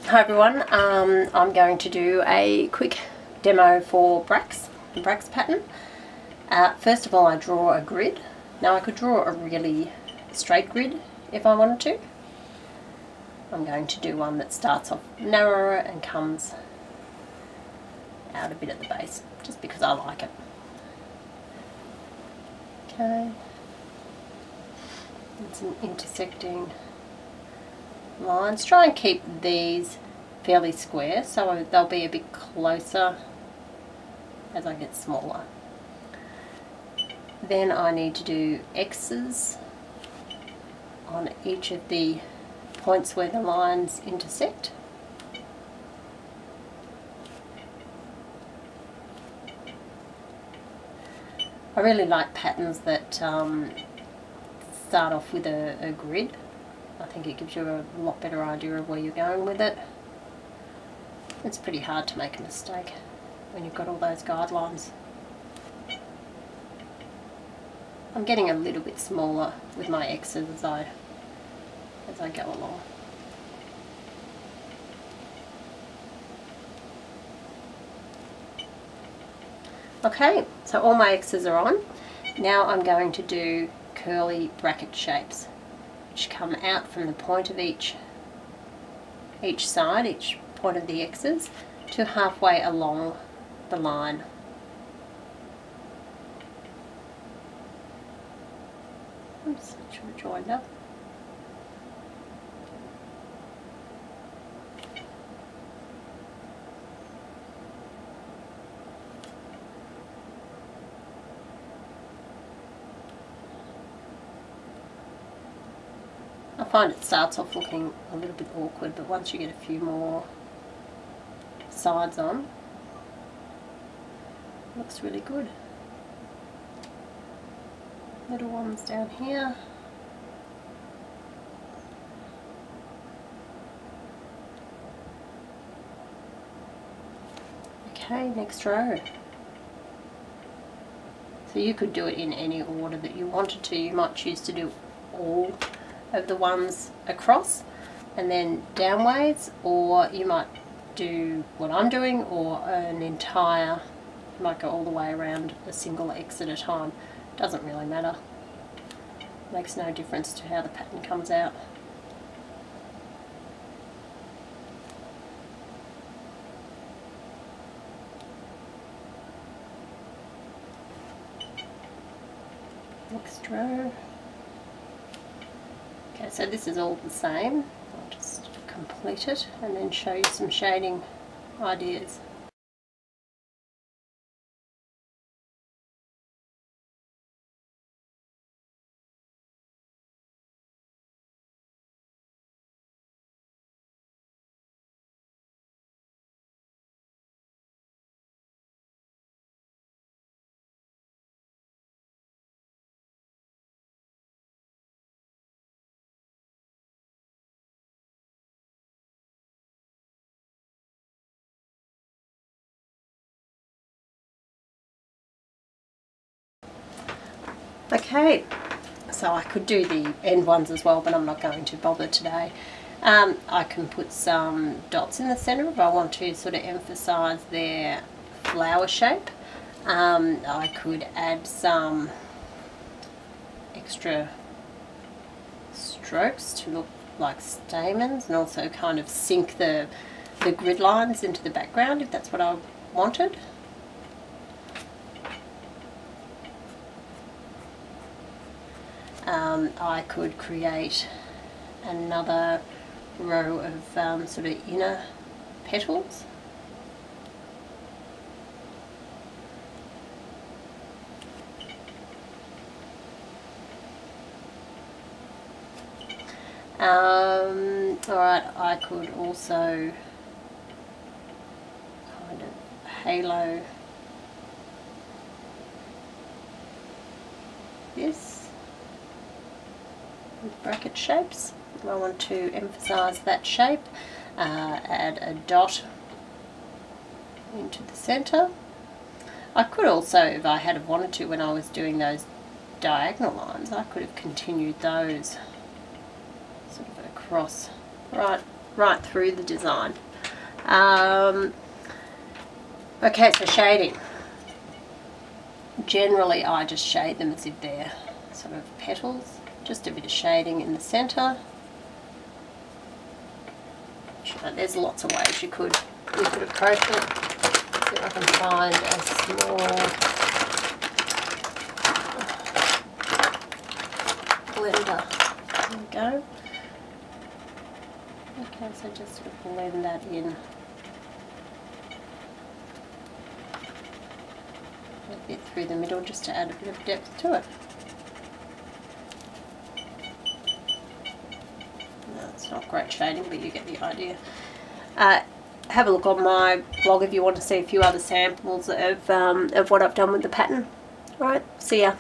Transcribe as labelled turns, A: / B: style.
A: Hi everyone, I'm going to do a quick demo for Brax pattern. First of all, I draw a grid. Now I could draw a really straight grid if I wanted to. I'm going to do one that starts off narrower and comes out a bit at the base, just because I like it. Okay, and some intersecting lines. Try and keep these fairly square so they'll be a bit closer as I get smaller. Then I need to do X's on each of the points where the lines intersect. I really like patterns that start off with a grid. I think it gives you a lot better idea of where you're going with it. It's pretty hard to make a mistake when you've got all those guidelines. I'm getting a little bit smaller with my X's as I go along. Okay, so all my X's are on. Now I'm going to do curly bracket shapes, which come out from the point of each side, each point of the X's, to halfway along the line. Oops, should have joined up. I find it starts off looking a little bit awkward, but once you get a few more sides on, it looks really good. Little ones down here. Okay, next row. So you could do it in any order that you wanted to. You might choose to do all of the ones across and then downwards, or you might do what I'm doing, or an entire, you might go all the way around a single X at a time. Doesn't really matter. Makes no difference to how the pattern comes out. Next row. Okay, so this is all the same. I'll just complete it and then show you some shading ideas. Okay, so I could do the end ones as well, but I'm not going to bother today. I can put some dots in the centre if I want to sort of emphasise their flower shape. I could add some extra strokes to look like stamens, and also kind of sink the grid lines into the background if that's what I wanted. I could create another row of sort of inner petals. Alright, I could also kind of halo this with bracket shapes. I want to emphasise that shape. Add a dot into the centre. I could also, if I had wanted to, when I was doing those diagonal lines, I could have continued those sort of across. Right, right through the design. Okay, so shading. Generally I just shade them as if they're sort of petals. Just a bit of shading in the centre. There's lots of ways you could approach it. See if I can find a small blender. There we go. Okay, so just sort of blend that in a bit through the middle just to add a bit of depth to it. No, it's not great shading, but you get the idea. Have a look on my blog if you want to see a few other samples of what I've done with the pattern. Right, see ya.